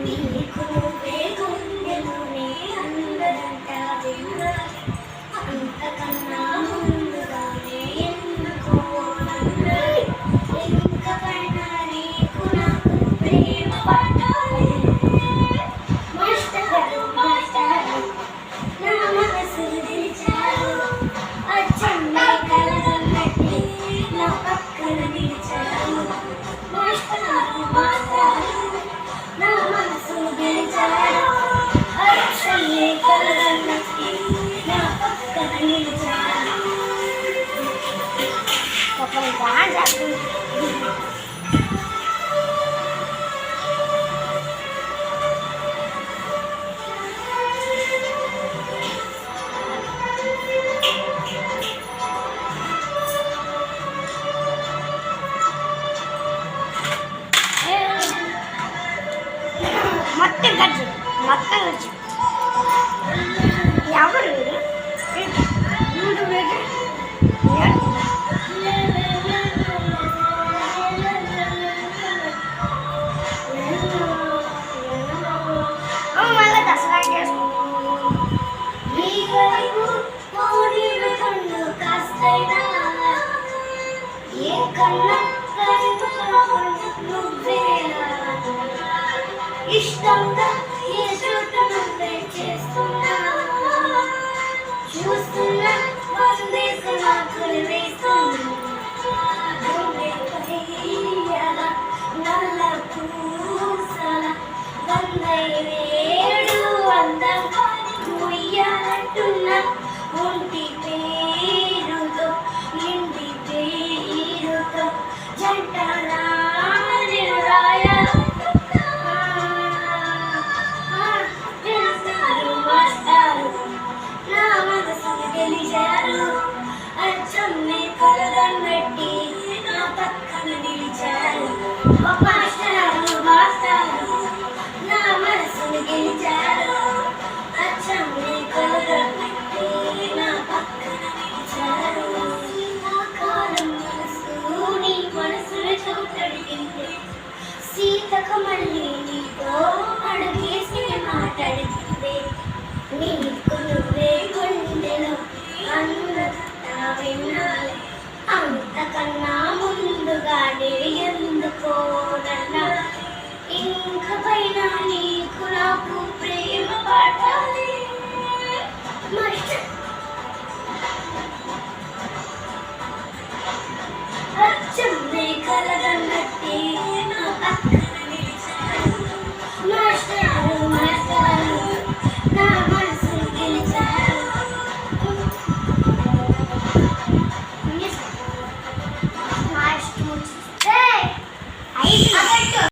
నీకు నువ్వే గుండెలోనే అందరంట విన్నాలి అంతకన్నా ముందుగానే ఎందుకో అన్నాలి ఇంక పైన నీకు నాకు ప్రేమ పట్టాలి మాస్టారు మాస్టారు నా మనసు నిలిచారు అచ్చమ్మే కలగన్నట్టే నా పక్కన నిలిచారు మాస్టారు మాస్టారు నా మనసు నిలిచారు అచ్చమ్మే కలగన్నట్టే నా పక్కన నిలిచారు ఒకరు రాజు మొత్తం ఖర్చు ఎవరు మళ్ళీ దసరా ఏ కన్నా ఇష్టంగా ఏ చోట నువ్వే చేస్తున్నా చూస్తున్నా వందేసిన నల్ల పూసల వందై వేడు అందం ముయ్యాలంటున్నా ఒంటి పేరుతో ఇంటి పేరుతో జంట రాయ గెలిచారు అచ్చమ్మే కలగన్నట్టి నా పక్కన నిలిచారు మాస్టారు మాస్టారు నా మనసును గెలిచారు అచ్చమ్మే కలగన్నట్టి నా పక్కన నిలిచారు నా కాలం మనసు నీ మనసును చోటడిగింది సీతకు మళ్ళీ నీతో అడుగేసి మాట్లాడింది నీకు నువ్వే గుండెలో అందరంతా వినాలి అంతకన్నా ముందుగానే ఎందుకోనన్నా ఇంక పైన నీకు నాకు ప్రేమ పాఠాలి